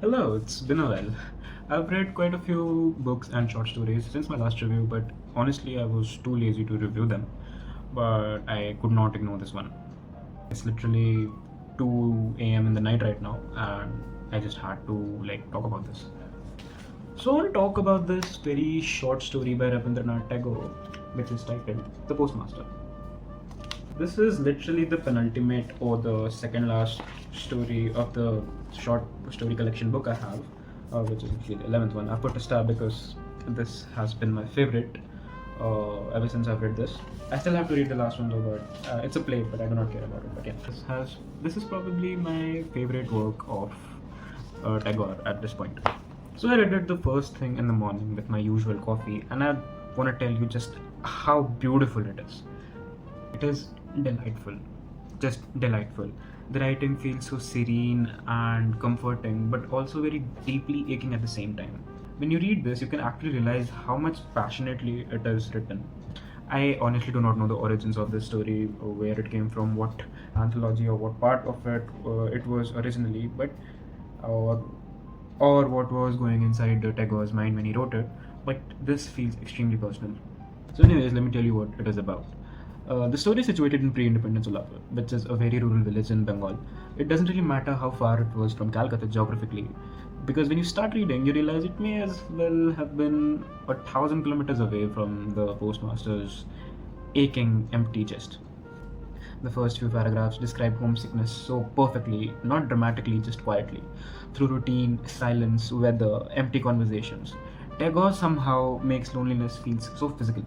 Hello, it's been a while. I've read quite a few books and short stories since my last review, but honestly, I was too lazy to review them. But I could not ignore this one. It's literally 2 a.m. in the night right now, and I just had to talk about this. So I want to talk about this very short story by Rabindranath Tagore, which is titled "The Postmaster." This is literally the penultimate or the second last story of the short story collection book I have, which is actually the 11th one. I've put a star because this has been my favorite ever since I've read this. I still have to read the last one though, but it's a play, but I do not care about it. But yeah, this is probably my favorite work of Tagore at this point. So I read it the first thing in the morning with my usual coffee, and I want to tell you just how beautiful it is. It is delightful, just delightful. The writing feels so serene and comforting, but also very deeply aching at the same time. When you read this, you can actually realize how much passionately it is written. I honestly do not know the origins of this story, or where it came from, what anthology or what part of it was originally, but or or what was going inside the Tagore's mind when he wrote it. But this feels extremely personal. So, anyways, let me tell you what it is about. The story is situated in pre-independence Udaipur, which is a very rural village in Bengal. It doesn't really matter how far it was from Calcutta geographically, because when you start reading, you realize it may as well have been 1,000 kilometers away from the postmaster's aching, empty chest. The first few paragraphs describe homesickness so perfectly, not dramatically, just quietly, through routine, silence, weather, empty conversations. Tagore somehow makes loneliness feel so physical.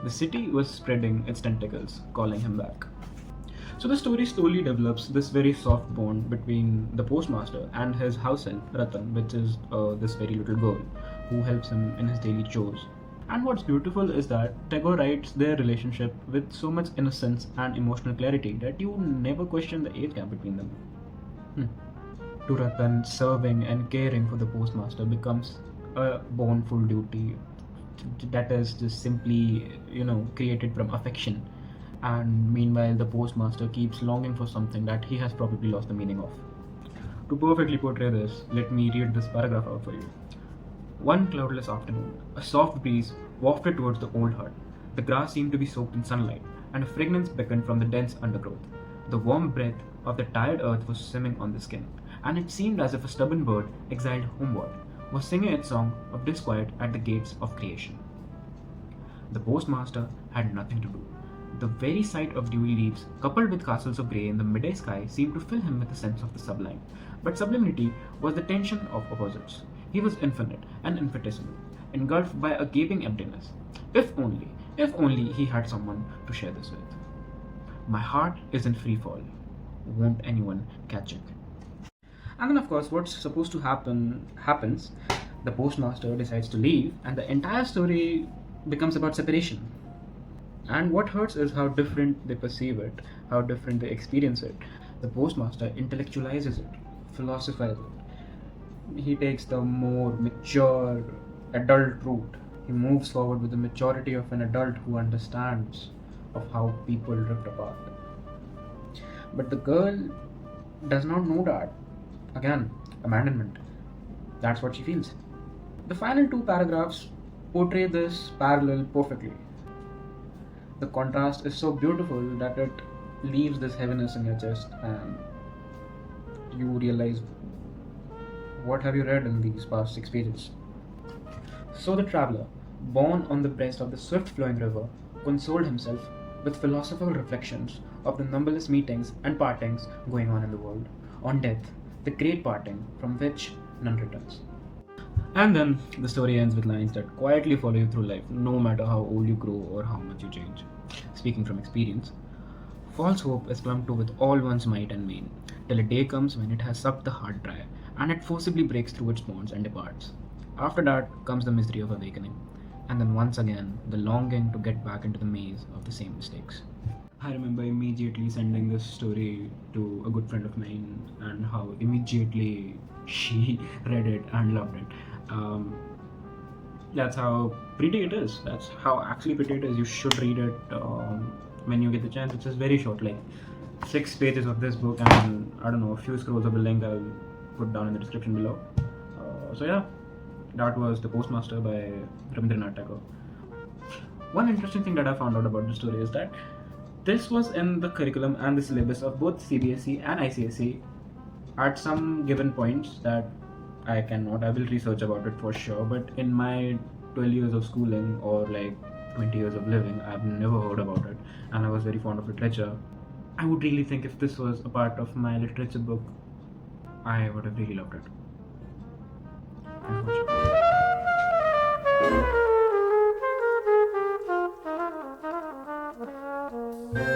The city was spreading its tentacles, calling him back. So the story slowly develops this very soft bond between the postmaster and his house help, Ratan, which is this very little girl who helps him in his daily chores. And what's beautiful is that Tagore writes their relationship with so much innocence and emotional clarity that you never question the age gap between them. To Ratan, serving and caring for the postmaster becomes a bornful duty that is just simply, created from affection. And meanwhile, the postmaster keeps longing for something that he has probably lost the meaning of. To perfectly portray this, let me read this paragraph out for you. One cloudless afternoon, a soft breeze wafted towards the old hut. The grass seemed to be soaked in sunlight, and a fragrance beckoned from the dense undergrowth. The warm breath of the tired earth was swimming on the skin, and it seemed as if a stubborn bird, exiled homeward, was singing its song of disquiet at the gates of creation. The postmaster had nothing to do. The very sight of dewy leaves, coupled with castles of grey in the midday sky, seemed to fill him with a sense of the sublime. But sublimity was the tension of opposites. He was infinite and infinitesimal, engulfed by a gaping emptiness. If only he had someone to share this with. My heart is in free fall. Won't anyone catch it? And then, of course, what's supposed to happen happens. The postmaster decides to leave, and the entire story becomes about separation. And what hurts is how different they perceive it, how different they experience it. The postmaster intellectualizes it, philosophizes it. He takes the more mature adult route. He moves forward with the maturity of an adult who understands of how people drift apart. But the girl does not know that. Again, abandonment. That's what she feels. The final two paragraphs portray this parallel perfectly. The contrast is so beautiful that it leaves this heaviness in your chest, and you realize, what have you read in these past 6 pages? So the traveler, born on the breast of the swift flowing river, consoled himself with philosophical reflections of the numberless meetings and partings going on in the world, on death, the great parting from which none returns. And then the story ends with lines that quietly follow you through life, no matter how old you grow or how much you change. Speaking from experience, false hope is clung to with all one's might and main, till a day comes when it has sucked the heart dry, and it forcibly breaks through its bonds and departs. After that comes the misery of awakening, and then once again the longing to get back into the maze of the same mistakes. I remember immediately sending this story to a good friend of mine, and how immediately she read it and loved it. That's how pretty it is. That's how actually pretty it is. You should read it when you get the chance. It's just very short, like 6 pages of this book, and I don't know, a few scrolls of the link. I'll put down in the description below. So yeah, that was The Postmaster by Rabindranath Tagore. One interesting thing that I found out about the story is that this was in the curriculum and the syllabus of both CBSE and ICSE at some given points that I will research about it for sure, but in my 12 years of schooling or like 20 years of living, I've never heard about it, and I was very fond of literature. I would really think if this was a part of my literature book, I would have really loved it. Thanks for watching.